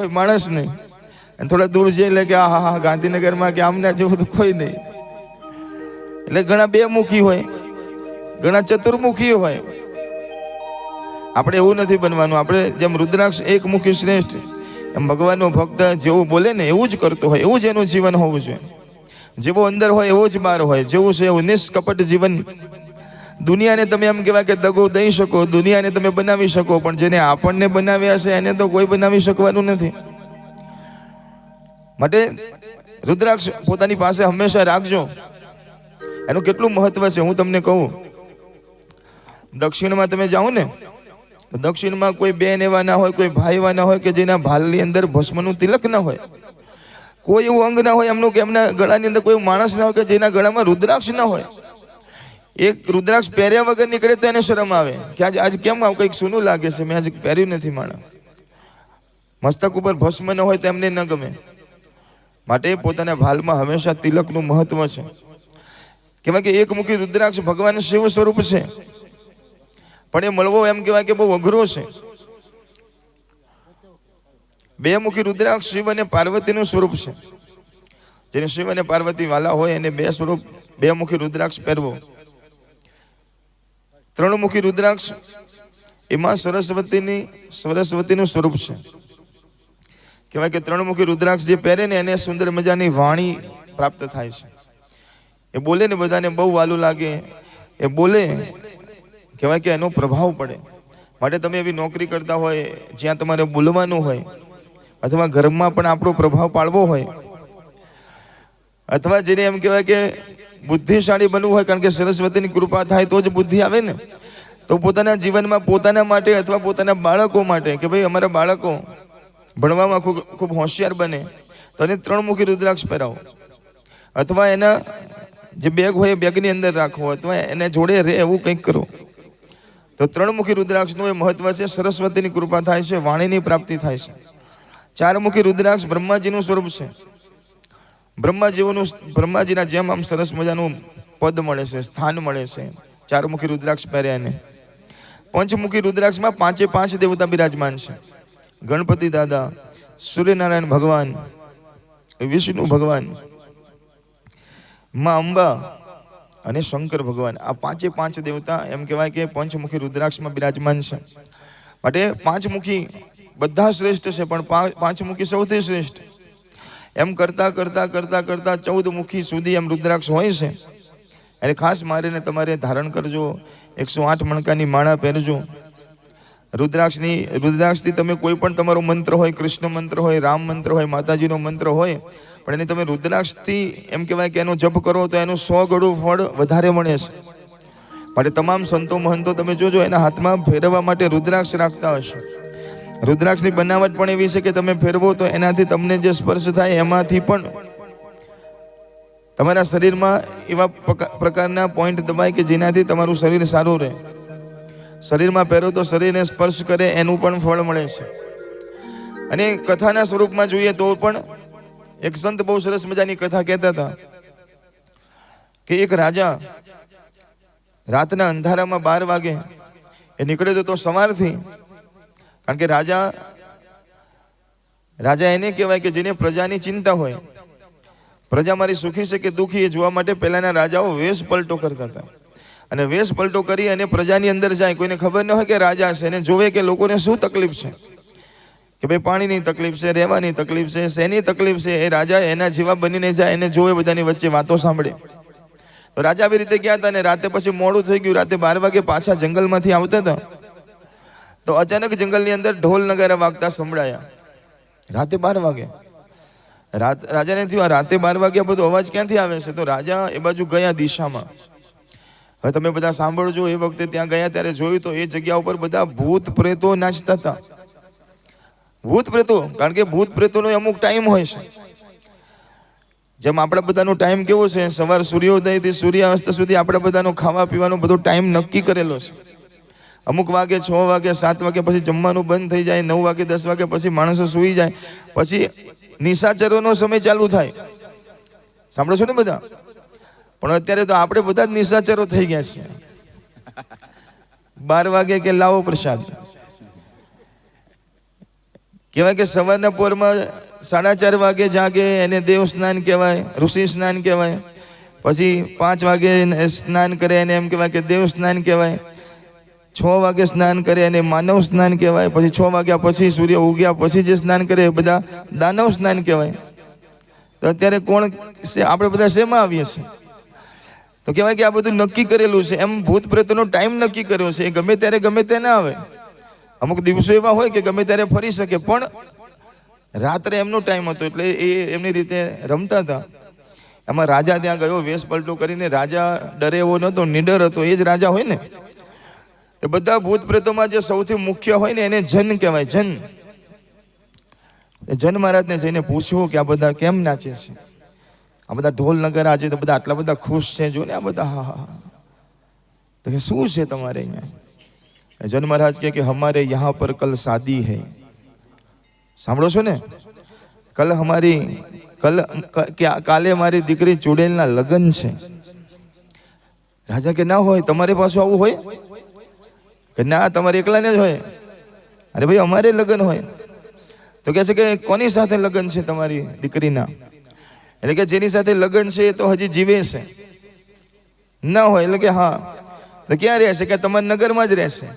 કોઈ માણસ નહીં. અને થોડા દૂર જઈ એટલે કે હા હા ગાંધીનગરમાં કે આમના જેવું તો કોઈ નહીં. એટલે ઘણા બે મુખી હોય, ઘણા ચતુર્મુખી હોય. આપણે એવું નથી બનવાનું. આપણે જેમ રુદ્રાક્ષ એક મુખી શ્રેષ્ઠ, એમ ભગવાનનો ભક્ત જેવું બોલે ને એવું જ કરતો હોય, એવું જ એનું જીવન હોવું જોઈએ. જેવો અંદર હોય એવો જ બહાર હોય, જેવું છે એવું નિષ્કપટ જીવન. દુનિયાને તમે એમ કહેવાય કે દગો દઈ શકો, દુનિયાને તમે બનાવી શકો, પણ જેને આપણને બનાવ્યા છે એને તો કોઈ બનાવી શકવાનું નથી. માટે રુદ્રાક્ષ પોતાની પાસે હંમેશા રાખજો. એનું કેટલું મહત્વ છે હું તમને કહું. દક્ષિણમાં તમે જાઓ ને, દક્ષિણમાં કોઈ બેન એવા ના હોય, કોઈ ભાઈ એવા ના હોય કે જેના ભાલની અંદર ભસ્મનું તિલક ના હોય. કોઈ એવું અંગ ના હોય એમનું કે એમના ગળાની અંદર કોઈ માણસ ના હોય કે જેના ગળામાં રુદ્રાક્ષ ના હોય. એક રુદ્રાક્ષ પહેર્યા વગર નીકળે તો એને શરમ આવે કે આજ કેમ આવું કંઈક સૂનું લાગે છે, મેં આજે પહેર્યું નથી. માણસ મસ્તક ઉપર ભસ્મ ન હોય તો એમને ન ગમે. માટે પોતાના ભાલમાં હંમેશા તિલકનું મહત્વ છે. કહેવાય કે એક મુખી રુદ્રાક્ષ ભગવાન શિવ સ્વરૂપ છે, પણ એ મળવો એમ કહેવાય કે બહુ અઘરો છે. બે મુખી રુદ્રાક્ષ શિવ અને પાર્વતીનું સ્વરૂપ છે. જેને શિવ અને પાર્વતી વાલા હોય એને બે સ્વરૂપ, બે મુખી રુદ્રાક્ષ પહેરવો. ત્રણ મુખી રુદ્રાક્ષ એમાં સરસ્વતીનું સ્વરૂપ છે. કહેવાય કે ત્રણ મુખી રુદ્રાક્ષ જે પહેરે ને એને સુંદર મજાની વાણી પ્રાપ્ત થાય છે. એ બોલે ને બધાને બહુ વાલું લાગે. એ બોલે કહેવાય કે એનો પ્રભાવ પડે. માટે તમે એવી નોકરી કરતા હોય જ્યાં તમારે બોલવાનું હોય, અથવા ઘરમાં પણ આપણો પ્રભાવ પાડવો હોય, અથવા જેને એમ કહેવાય કે બુદ્ધિશાળી બનવું હોય, કારણ કે સરસ્વતીની કૃપા થાય તો જ બુદ્ધિ આવે ને. તો પોતાના જીવનમાં પોતાના માટે અથવા પોતાના બાળકો માટે કે ભાઈ અમારા બાળકો ભણવામાં ખૂબ હોશિયાર બને તો એને ત્રણ મુખી રુદ્રાક્ષ પહેરાવો, અથવા એના જે બેગ હોય એ બેગની અંદર રાખો, અથવા એને જોડે રહે એવું કંઈક કરો. તો ત્રણ મુખી રુદ્રાક્ષનું એ મહત્વ છે. સરસ્વતીની કૃપા થાય છે, વાણીની પ્રાપ્તિ થાય છે. ચાર મુખી રુદ્રાક્ષ બ્રહ્માજીનું સ્વરૂપ છે. બ્રહ્માજીના જેમ આમ સરસ મજાનું પદ મળે છે, સ્થાન મળે છે ચાર મુખી રુદ્રાક્ષ પહેર્યા એને. પંચમુખી રુદ્રાક્ષમાં પાંચે પાંચ દેવતા બિરાજમાન છે. ગણપતિ દાદા, સૂર્યનારાયણ ભગવાન, વિષ્ણુ ભગવાન, માં અંબા અને શંકર ભગવાન. આ પાંચે પાંચ દેવતા એમ કહેવાય કે પંચમુખી રુદ્રાક્ષમાં બિરાજમાન છે. માટે પાંચમુખી બધા શ્રેષ્ઠ છે, પણ પાંચમુખી સૌથી શ્રેષ્ઠ. એમ કરતા કરતા કરતા કરતા 14 મુખી સુધી એમ રુદ્રાક્ષ હોય છે. એટલે ખાસ મારીને તમારે ધારણ કરજો. 108 મણકાની માળા પહેરજો. રુદ્રાક્ષથી તમે કોઈ પણ તમારો મંત્ર હોય, કૃષ્ણ મંત્ર હોય, રામ મંત્ર હોય, માતાજીનો મંત્ર હોય, પણ એને તમે રુદ્રાક્ષથી એમ કહેવાય કે એનો જપ કરો તો એનું 100 ગણું ફળ વધારે મળે છે. માટે તમામ સંતો મહંતો તમે જોજો એના હાથમાં ફેરવવા માટે રુદ્રાક્ષ રાખતા હશે. રુદ્રાક્ષની બનાવટ પણ એવી છે કે તમે ફેરવો તો એનાથી તમને જે સ્પર્શ થાય એમાંથી પણ તમારા શરીરમાં એવા પ્રકારના પોઈન્ટ દબાય કે જેનાથી તમારું શરીર સારું રહે. શરીરમાં પહેરો તો શરીરને સ્પર્શ કરે એનું પણ ફળ મળે છે. અને કથાના સ્વરૂપમાં જોઈએ તો પણ એક સંત બહુ સરસ મજાની કથા કહેતા હતા કે એક રાજા રાતના અંધારામાં 12 વાગે એ નીકળે તો સવારથી, કારણ કે રાજા એને કહેવાય કે જેને પ્રજાની ચિંતા હોય, પ્રજા મારી સુખી છે કે દુઃખી એ જોવા માટે પહેલાના રાજાઓ વેશ પલટો કરતા હતા. અને વેશ પલટો કરી અને પ્રજાની અંદર જાય. કોઈને ખબર ન હોય કે રાજા છે, એને જોવે કે લોકોને શું તકલીફ છે, કે ભાઈ પાણીની તકલીફ છે, રહેવાની તકલીફ છે, શેની તકલીફ છે. એ રાજા એના જેવા બનીને જાય, એને જોવે, બધાની વચ્ચે વાતો સાંભળે. તો રાજા આવી રીતે ગયા હતા અને રાતે પછી મોડું થઈ ગયું. રાતે 12 વાગે પાછા જંગલમાંથી આવતા હતા તો અચાનક જંગલની અંદર ઢોલ નગારા વાગતા સંભળાયા. રાતે 12 વાગે રાજાને થયું આ રાતે 12 વાગ્યા બધો અવાજ ક્યાંથી આવે છે? તો રાજા એ બાજુ ગયા દિશામાં. હવે તમે બધા સાંભળજો. એ વખતે ત્યાં ગયા ત્યારે જોયું તો એ જગ્યા ઉપર બધા ભૂત પ્રેતો નાચતા હતા. ભૂત પ્રેતો, કારણ કે ભૂત પ્રેતોનો અમુક ટાઈમ હોય છે. જેમ આપણા બધાનો ટાઈમ કેવો છે, સવાર સૂર્યોદયથી સૂર્યાસ્ત સુધી આપણા બધાનો ખાવા પીવાનો બધો ટાઈમ નક્કી કરેલો છે. અમુક વાગે 6 વાગે 7 વાગે પછી જમવાનું બંધ થઈ જાય. 9 વાગે 10 વાગે પછી માણસો સૂઈ જાય. પછી નિશાચરોનો સમય ચાલુ થાય. સાંભળો છો ને બધા? પણ અત્યારે તો આપણે બધા જ નિશાચરો થઈ ગયા છીએ. 12 વાગે કે લાવો પ્રસાદ, કહેવાય કે સવારના પોરમાં 4:30 વાગે જાગે એને દેવ સ્નાન કહેવાય, ઋષિ સ્નાન કહેવાય. પછી 5 વાગે સ્નાન કરે એને એમ કહેવાય કે દેવ સ્નાન કહેવાય. 6 વાગે સ્નાન કરે અને માનવ સ્નાન કહેવાય. પછી 6 વાગ્યા પછી સૂર્ય ઉગ્યા પછી જે સ્નાન કરે એ બધા દાનવ સ્નાન કહેવાય. તો અત્યારે કોણ છે? આપણે બધા શેમાં આવીએ છીએ? તો કહેવાય કે આ બધું નક્કી કરેલું છે. એમ ભૂત પ્રેતનો ટાઈમ નક્કી કર્યો છે. એ ગમે ત્યારે ગમે તે ના આવે. અમુક દિવસો એવા હોય કે ગમે ત્યારે ફરી શકે, પણ રાત્રે એમનો ટાઈમ હતો એટલે એ એમની રીતે રમતા હતા. એમાં રાજા ત્યાં ગયો વેશ પલટો કરીને. રાજા ડરે એવો નહોતો, નિડર હતો. એ જ રાજા હોય ને. એ બધા ભૂત પ્રેતોમાં જે સૌથી મુખ્ય હોય ને એને જન કહેવાય. જન મહારાજને જઈને પૂછ્યું કે આ બધા કેમ નાચે છે? આ બધા ઢોલ નગર આજે તો બધા આટલા બધા ખુશ છે, જો ને આ બધા. હા. તો કે શું છે તમારે અહીંયા? જન મહારાજ કે હમારે યહાં પર કલ શાદી હૈ. સાંભળો છો ને? કાલે મારી દીકરી ચુડેલના લગ્ન છે. રાજા કે ના હોય, તમારે પાછું આવું હોય? કે ના, તમારે એકલાને જ હોય. અરે ભાઈ અમારે લગ્ન હોય. તો કહે છે કે કોની સાથે લગ્ન છે તમારી દીકરીના? એટલે કે જેની સાથે લગ્ન છે એ તો હજી જીવે છે. ના હોય એટલે કે હા. તો ક્યાં રહેશે? કે તમારા નગરમાં જ રહેશે.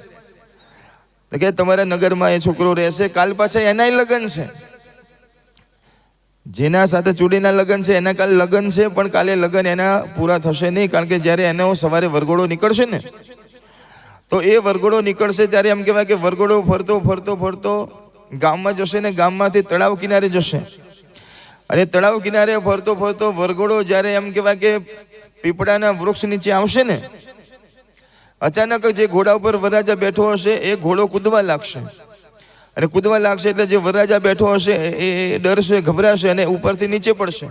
તો કે તમારા નગરમાં એ છોકરો રહેશે. કાલ પાછા એના લગ્ન છે. જેના સાથે ચૂડીના લગ્ન છે એના કાલે લગ્ન છે, પણ કાલે લગ્ન એના પૂરા થશે નહીં. કારણ કે જ્યારે એનો સવારે વરઘોડો નીકળશે ને, તો એ વરઘોડો નીકળશે ત્યારે એમ કહેવાય કે વરઘોડો ફરતો ફરતો ફરતો ગામમાં જશે ને ગામમાંથી તળાવ કિનારે જશે. અને તળાવ કિનારે ફરતો ફરતો વરઘોડો જ્યારે એમ કહેવાય કે પીપળાના વૃક્ષ નીચે આવશે ને, અચાનક જે ઘોડા ઉપર વરરાજા બેઠો હશે એ ઘોડો કૂદવા લાગશે. અને કૂદવા લાગશે એટલે જે વરરાજા બેઠો હશે એ ડરશે, ગભરાશે અને ઉપરથી નીચે પડશે.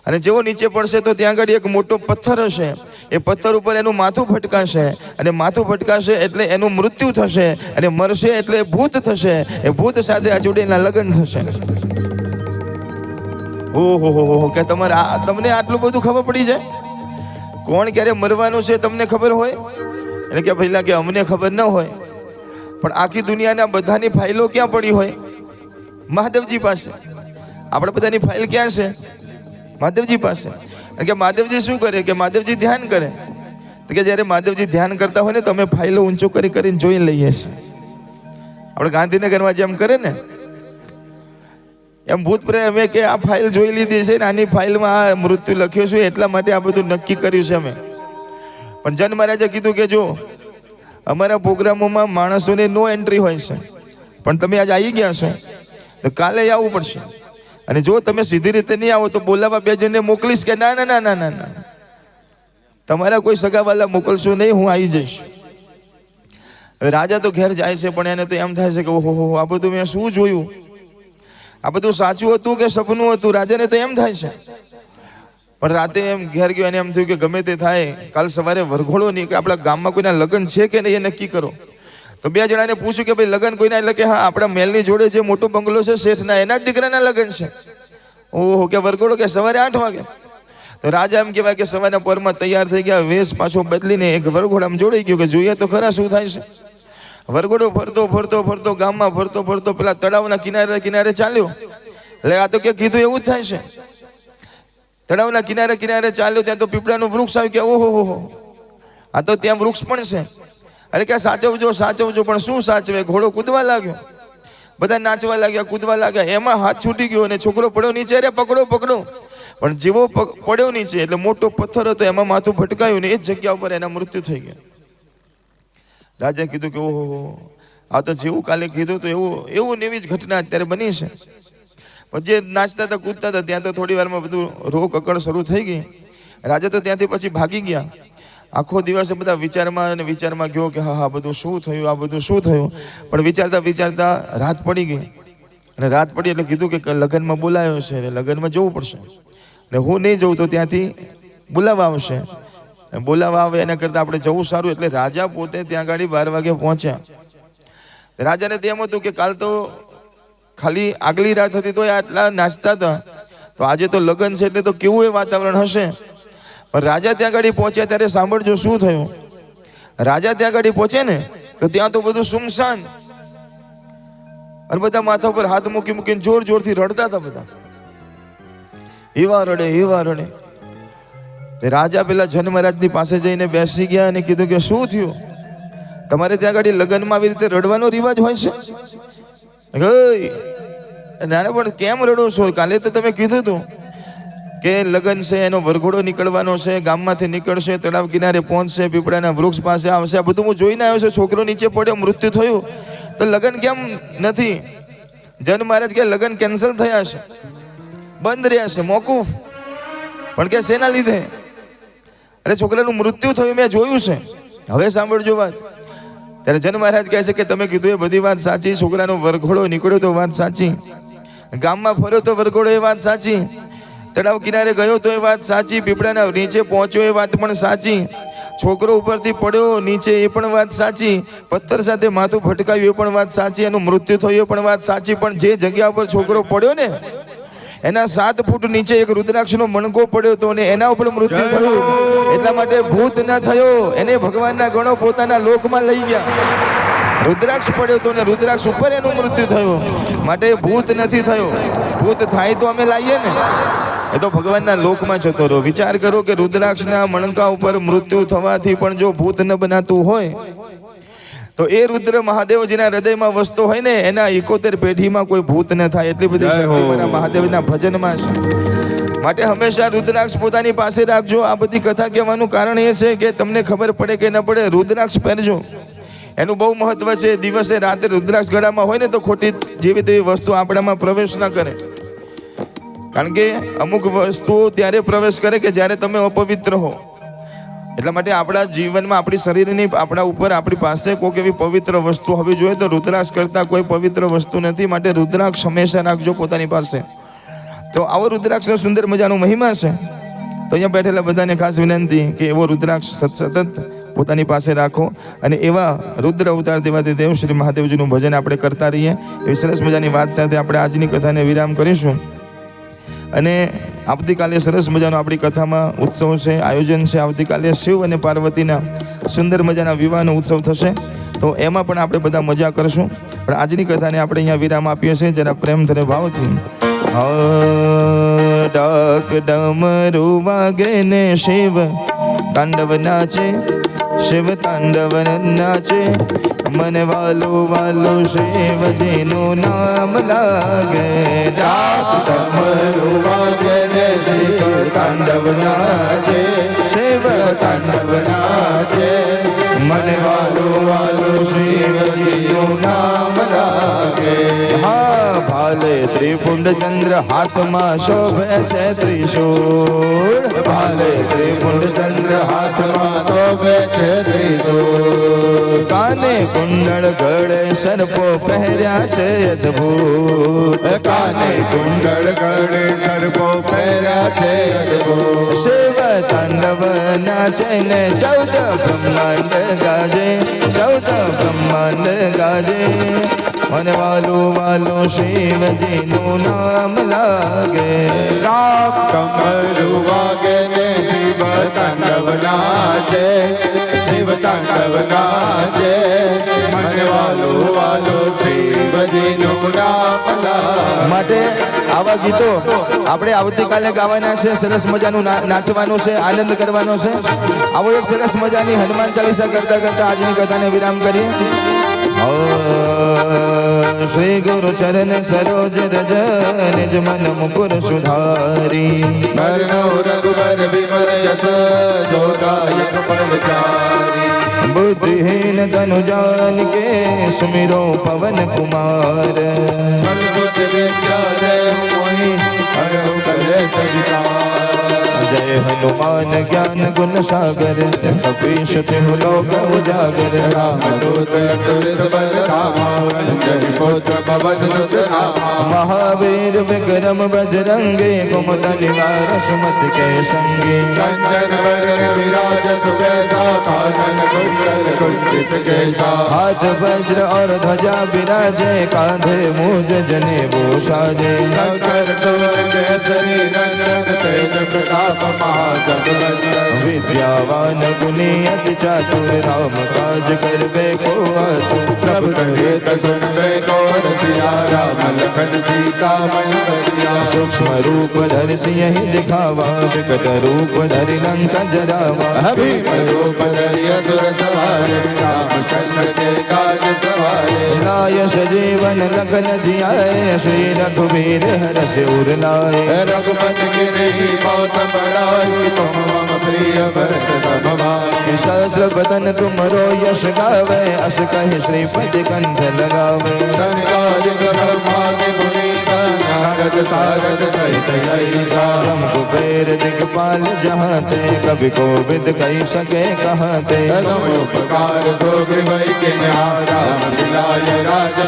અને જેવો નીચે પડશે તો ત્યાં આગળ એક મોટો પથ્થર હશે. એ પથ્થર ઉપર એનું માથું ફટકાશે. અને માથું ફટકાશે એટલે એનું મૃત્યુ થશે. અને મરશે એટલે ભૂત થશે. એ ભૂત સાથે આ ચૂડીના લગ્ન થશે. ઓહો, કે તમને આટલું બધું ખબર પડી જાય? કોણ ક્યારે મરવાનું છે તમને ખબર હોય? એટલે કે પહેલા કે અમને ખબર ન હોય, પણ આખી દુનિયાના બધાની ફાઇલો ક્યાં પડી હોય? મહાદેવજી પાસે. આપણે બધાની ફાઇલ ક્યાં છે? મહાદેવજી પાસે. કે મહાદેવજી શું કરે? કે મહાદેવજી ધ્યાન કરે. તો કે જ્યારે મહાદેવજી ધ્યાન કરતા હોય ને તો અમે ફાઇલો ઊંચો કરીને જોઈ લઈએ છીએ. આપણે ગાંધીનગરમાં જેમ કરે ને એમ ભૂત પ્રેત અમે કે આ ફાઇલ જોઈ લીધી છે ને આની ફાઇલમાં આ મૃત્યુ લખ્યું છે, એટલા માટે આ બધું નક્કી કર્યું છે અમે. પણ જન મહારાજે કીધું કે જો અમારા પ્રોગ્રામોમાં માણસોને નો એન્ટ્રી હોય છે, પણ તમે આજે આવી ગયા છો તો કાલે આવવું પડશે. અને જો તમે સીધી રીતે નહીં આવો તો બોલાવા 2 જણને મોકલીશ કે ના ના ના ના ના ના, તમારા કોઈ સગાવાલા મોકલશો નહીં, હું આવી જઈશ. હવે રાજા તો ઘેર જાય છે, પણ એને તો એમ થાય છે કે ઓહો, આ બધું મેં શું જોયું? આ બધું સાચું હતું કે સપનું હતું? રાજાને તો એમ થાય છે. પણ રાતે એમ ઘેર ગયો અને એમ થયું કે ગમે તે થાય, કાલ સવારે વરઘોડો નીકળે, આપણા ગામમાં કોઈના લગ્ન છે કે નહીં એ નક્કી કરો. તો 2 જણાને પૂછ્યું કે ભાઈ લગ્ન કોઈના? એટલે કે હા, આપણા મહેલની જોડે જે મોટો બંગલો છે શેઠના, એના જ દીકરાના લગ્ન છે. ઓહો, કે વરઘોડો? કે સવારે 8 વાગે. તો રાજા એમ કહેવાય કે સવારના પોરમાં તૈયાર થઈ ગયા, વેશ પાછો બદલીને એક વરઘોડામાં જોડાઈ ગયો કે જોઈએ તો ખરા શું થાય છે. વરઘોડો ફરતો ફરતો ફરતો ગામમાં ફરતો ફરતો પેલા તળાવના કિનારે ચાલ્યો. એટલે આ તો કે કીધું એવું જ થાય છે. તળાવના કિનારે ચાલ્યો ત્યાં તો પીપળાનું વૃક્ષ આવ્યું. કે ઓહો, આ તો ત્યાં વૃક્ષ પણ છે. અરે કે સાચવજો, પણ શું સાચવે? ઘોડો કૂદવા લાગ્યો. બધા નાચવા લાગ્યા, કૂદવા લાગ્યા. એમાં હાથ છૂટી ગયો અને છોકરો પડ્યો નીચે. અરે પકડો. પણ જેવો પડ્યો નીચે એટલે મોટો પથ્થર હતો, એમાં માથું ભટકાયું ને એ જ જગ્યા ઉપર એના મૃત્યુ થઈ ગયા. રાજાએ કીધું કે ઓહો, આ તો જેવું કાલે કીધું તો એવું એવી જ ઘટના અત્યારે બની છે. પણ જે નાચતા હતા, કૂદતા હતા, ત્યાં તો થોડી વારમાં બધું રોક અકળ શરૂ થઈ ગઈ. રાજા તો ત્યાંથી પછી ભાગી ગયા. આખો દિવસ બધા વિચારમાં ગયો કે હા બધું શું થયું, આ બધું શું થયું. પણ વિચારતા રાત પડી ગઈ. અને રાત પડી એટલે કીધું કે લગ્નમાં બોલાયો છે, લગ્નમાં જવું પડશે. ને હું નહીં જઉં તો ત્યાંથી બોલાવા આવશે. બોલાવા આવે એના કરતાં આપણે જવું સારું. એટલે રાજા પોતે ત્યાં આગળ 12 વાગે પહોંચ્યા. રાજાને તેમ હતું કે કાલ તો ખાલી આગલી રાત હતી તો આટલા નાચતા હતા, તો આજે તો લગ્ન છે એટલે તો કેવું એ વાતાવરણ હશે. પણ રાજા ત્યાં આગળ પહોંચ્યા ત્યારે સાંભળજો શું થયું. રાજા ત્યાં આગળ પહોંચે ને તો ત્યાં તો બધું સુમસાન. અને બધા માથા પર હાથ મૂકી મૂકીને જોર જોરથી રડતા હતા બધા. એવા રડે. રાજા પેલા જન મહારાજની પાસે જઈને બેસી ગયા અને કીધું કે શું થયું? તમારે ત્યાં આગળ લગ્નમાં આવી રીતે રડવાનો રિવાજ હોય છે? નાના પણ કેમ રડો છો? કાલે તો તમે કીધું હતું કે લગ્ન છે, એનો વરઘોડો નીકળવાનો છે, ગામમાંથી નીકળશે, તળાવ કિનારે પહોંચશે, પીપળાના વૃક્ષ પાસે આવશે. આ બધું હું જોઈને આવ્યો છું. છોકરો નીચે પડ્યો, મૃત્યુ થયું, તો લગ્ન કેમ નથી? જન મહારાજ કે લગ્ન કેન્સલ થયા છે, બંધ રહ્યા છે, મોકૂફ. પણ કે શેના લીધે? અરે છોકરાનું મૃત્યુ થયું, મેં જોયું છે. હવે સાંભળજો વાત. ત્યારે જન મહારાજ કહે છે કે તમે કીધું એ બધી વાત સાચી. છોકરાનો વરઘોડો નીકળ્યો તો વાત સાચી, ગામમાં ફર્યો તો વરઘોડો એ વાત સાચી, તળાવ કિનારે ગયો તો એ વાત સાચી, પીપળાના નીચે પહોંચ્યો એ વાત પણ સાચી, છોકરો ઉપરથી પડ્યો નીચે એ પણ વાત સાચી, પથ્થર સાથે માથું ફટકાયું એ પણ વાત સાચી, એનું મૃત્યુ થયું એ પણ વાત સાચી. પણ જે જગ્યા પર છોકરો પડ્યો ને એના 7 ફૂટ નીચે એક રુદ્રાક્ષનો મણકો પડ્યો હતો અને એના ઉપર મૃત્યુ થયું. એટલા માટે ભૂત ન થયો, એને ભગવાનના ગણો પોતાના લોકમાં લઈ ગયા. રુદ્રાક્ષ પડ્યો હતો ને રુદ્રાક્ષ ઉપર એનું મૃત્યુ થયું, માટે ભૂત નથી થયો. ભૂત થાય તો અમે લાવીએ ને, એ તો ભગવાનના લોકમાં જતો રહ્યો. વિચાર કરો કે રુદ્રાક્ષના મણકા ઉપર મૃત્યુ થવાથી પણ જો ભૂત ન બનાતું હોય તો એ રુદ્ર મહાદેવજીના હૃદયમાં વસતો હોય ને, એના 71 પેઢીમાં કોઈ ભૂત ન થાય. એટલી બધી શક્તિ મારા મહાદેવના ભજનમાં છે. માટે હંમેશા રુદ્રાક્ષ પોતાની પાસે રાખજો. આ બધી કથા કહેવાનું કારણ એ છે કે તમને ખબર પડે કે ન પડે, રુદ્રાક્ષ પહેરજો. એનું બહુ મહત્વ છે. દિવસે રાતે રુદ્રાક્ષ ગળામાં હોય ને તો ખોટી જેવી તેવી વસ્તુ આપણામાં પ્રવેશ ના કરે. કારણ કે અમુક વસ્તુઓ ત્યારે પ્રવેશ કરે કે જ્યારે તમે અપવિત્ર હો. એટલા માટે આપણા જીવનમાં, આપણી શરીરની, આપણા ઉપર, આપણી પાસે કોઈક એવી પવિત્ર વસ્તુ હોવી જોઈએ. તો રુદ્રાક્ષ કરતાં કોઈ પવિત્ર વસ્તુ નથી. માટે રુદ્રાક્ષ હંમેશા રાખજો પોતાની પાસે. તો આવો રુદ્રાક્ષનો સુંદર મજાનો મહિમા છે. તો અહીંયા બેઠેલા બધાને ખાસ વિનંતી કે એવો રુદ્રાક્ષ સતત પોતાની પાસે રાખો અને એવા રુદ્ર અવતાર દેવાથી દેવ શ્રી મહાદેવજીનું ભજન આપણે કરતા રહીએ. એવી સરસ મજાની વાત સાથે આપણે આજની કથાને વિરામ કરીશું. અને આવતીકાલે સરસ મજાનો આપણી કથામાં ઉત્સવ છે, આયોજન છે. આવતીકાલે શિવ અને પાર્વતીના સુંદર મજાના વિવાહનો ઉત્સવ થશે. તો એમાં પણ આપણે બધા મજા કરશું. પણ આજની કથાને આપણે અહીંયા વિરામ આપીએ છીએ જરા પ્રેમ ધરે ભાવથી. ડાક ડમરૂ વાગે ને શિવ તાંડવ નાચે, શિવ તાંડવ નાચે, મને વાલો વાલો શિવજીનું નામ લાગે. ડાક ડમરૂ વાગે ને શિવ તાંડવ નાચે, શિવ તાંડવ નાચે, મને વાલો વાલો શિવજીનું નામ લાગે. હા, ભાલે ત્રિપુંડ ચંદ્ર હાથમાં શોભે છે ત્રિશૂળ, ભાલે ત્રિપુંડ ચંદ્ર હાથમાં શોભે છે ત્રિશૂળ, કાને કુંડળ ગળે સર્પો પહેર્યા છે અદ્ભુત, કાને કુંડળ ગળે સર્પો પહેર્યા છે અદ્ભુત. શિવ તાંડવ નાચે ને 14 બ્રહ્માંડ ગાજે, 14 બ્રહ્માંડ ગાજે, મને વાલો વાલો શિવજીનું નામ લાગે. ડાક ડમરૂ વાગે ને શિવ તાંડવ નાચે, શિવ તાંડવ નાચે, મને વાલો વાલો શિવજીનું નામ લાગે. માટે આવા ગીતો આપણે આવતીકાલે ગાવાના છે. સરસ મજાનું નાચવાનું છે, આનંદ કરવાનો છે. આવો એક સરસ મજાની હનુમાન ચાલીસા કરતા કરતા આજની કથાને વિરામ કરીએ. શ્રી ગુરુ ચરણ સરોજ રજ નિજ મન મુકુર સુધારી, મરનો રઘુબર વિમલ યશ જોદાયક પરચારી, બુદ્ધિહીન તनु જાન કે સુમિરો પવન કુમાર, અદ્ભુત વિદ્યા જય મોહી હરહુ કલેશ વિકાર. जय हनुमान ज्ञान गुण सागर कपीश तिहु लोक उजागर, रामदूत अतुलित बल धामा, अंजनी पुत्र पवन सुत नामा. महावीर विक्रम बजरंगे कुमत निवार सुमति के संगे, कंचन वरण विराज सुबेसा, कानन कुंडल कुंचित केसा. हाथ वज्र और ध्वजा विराजे, कांधे मूज जने भूषाजे, शंकर सुवन केसरी नंदन, तेज प्रताप महाजगवंदन. विद्यावान गुणी अति चातुर, राम काज करबे को आतुर, प्रभु कहे सुनबे को रघुवर सिया राम लखन सीता मन बसिया सूक्ष्म रूप धरि सिंहि दिखावा विकट रूप धरि लंक जरावा भीम रूप धरि असुर सवार रामचंद्र के काज सवारे लाय सजीवन लखन जियाए श्री रघुवीर हरष उर लाए रघुपति गिरि बहुत बड़ाई तुम मम प्रिय भरत सम भाई सहस्र बदन तुमरो यश गावे अस कहि श्रीपति कंठ लगावे संकालिक ब्रह्मादि मुनीसा नारद सारद सहित ऐसा राम कुबेर दिगपाल जहाँ ते कवि कोविद कही सके कहाँ ते तम उपकार सो वै के राम दिलाय राज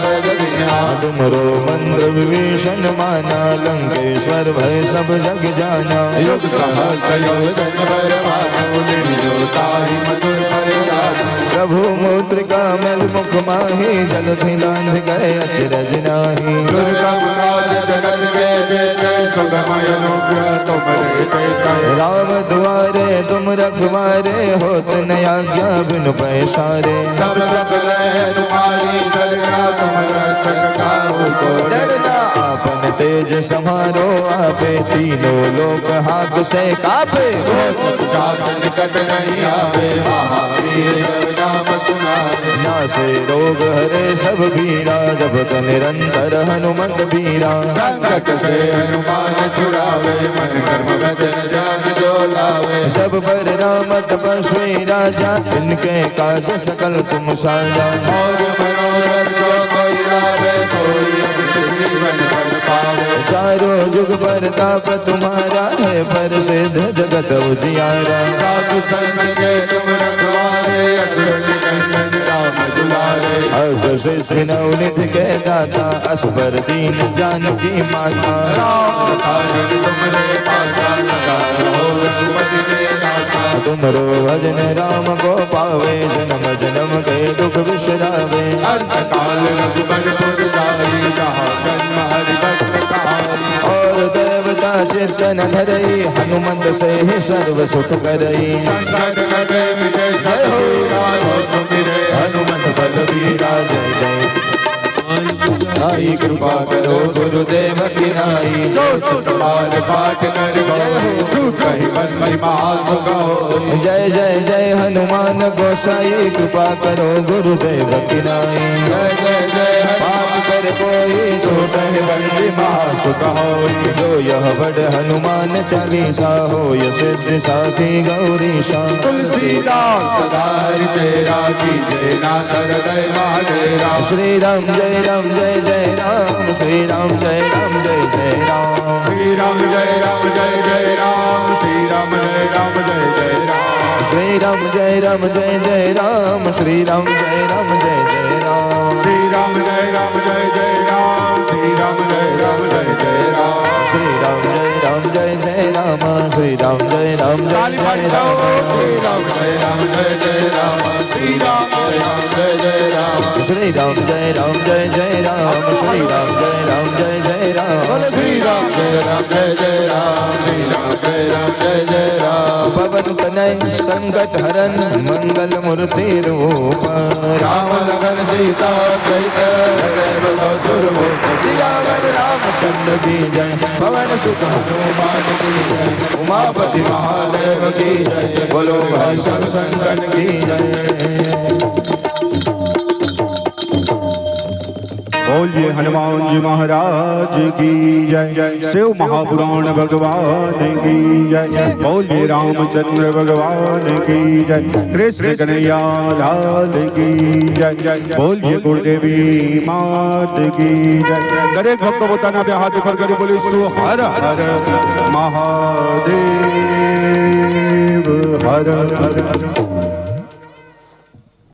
तुमरो मंत्र विभीषण माना लंकेश्वर भय सब जग जाना युग सहस्र योजन बरमानो निर्जोताहि मधुर परिराधो प्रभु मुद्रिका मेल मुख माही जल लांघ गए अचरज नाही दुर्गम राज जगत के जेते सुगमय अनुग्रह तुमरे तेते राम दुआरे तुम रखवारे होत न आज्ञा बिनु पैसारे सब सकल है तुम्हारी सरना तुम रक्षक काहू को डरना आपन तेज समारो आपे तीनों लोक हाथ से कापे जात निकट नहीं आवे महावीर जब नाम सुनावे नासे रोग हरे सब बीरा जब निरंतर हनुमत बीरा संकट से हनुमान छुड़ावे मन कर्म वचन ध्यान जो लावे सब पर राम तपस्वी राजा इनके काज सकल तुम साजा और मनोरथ जो कोई लावे सोई जीवन फल पावे चारों जुग पर ताप तुम्हारा है पर सिद्ध जगत उजियारा साधु संत के तुम रखवारे असुर निकंदन राम दुलारे अष्ट सिद्धि नवनिध के दाता असबर दीन जानकी माता राम साजन तुमरे पासा सदा रहो रघुपति के दासा तुमरो भजन राम को पावे जन्म जन्म के दुख विश्रावे अंत काल रघुबर पुर जाई जहाँ जन्म हरि भक्त कहाई और देवता चिंतन धरई हनुमंत से ही सर्व सुख करई संकट कटे मिटे सब पीरा सुमिरे हनुमंत बल बीरा जय जय आई कृपा करो गुरुदेव की नाई जो सुसमार पाठ कर गए कहीं मन महिमा सुगाओ जय जय जय हनुमान गोसाई कृपा करो गुरुदेव की नाई जय जय जय पाप कर कोई छोट है बंदी महासुख हो जो यह बड़ हनुमान चालीसा हो यह सिद्ध साथी गौरीशा तुलसीदास सदा तेरा की जय नाथ हृदय महादेरा श्री राम जय राम जय जय राम श्री राम जय राम जय जय राम श्री राम जय राम जय जय राम श्री राम जय राम जय जय राम श्री राम जय राम जय जय राम श्री राम जय राम जय जय राम श्री राम जय राम जय जय राम श्री राम जय राम जय जय राम श्री राम जय राम जय जय राम श्री राम जय राम जय जय राम श्री राम जय राम जय जय राम श्री राम जय राम जय जय राम श्री राम जय राम जय जय राम श्री राम जय राम जय जय राम श्री राम जय राम जय जय राम श्री राम जय राम जय जय राम पवन तनय संकट हरन मंगल मूर्ति रूप राम लखन सीता सहित सदैव ससुर सियावर रामचंद्र की जय पवन सुत हनुमान की जय उमापति महादेव की जय बोलो भाई सब संतन की जय बोलिए हनुमान जी महाराज की जय जय शिव महापुराण भगवान की जय बोलिए रामचंद्र भगवान की जय कृष्ण कन्हैया लाल की जय जय बोलिए गुरुदेवी मात की जय करे भक्त बताना अपने हाथ ऊपर करे बोले सु हर हर महादेव हर हर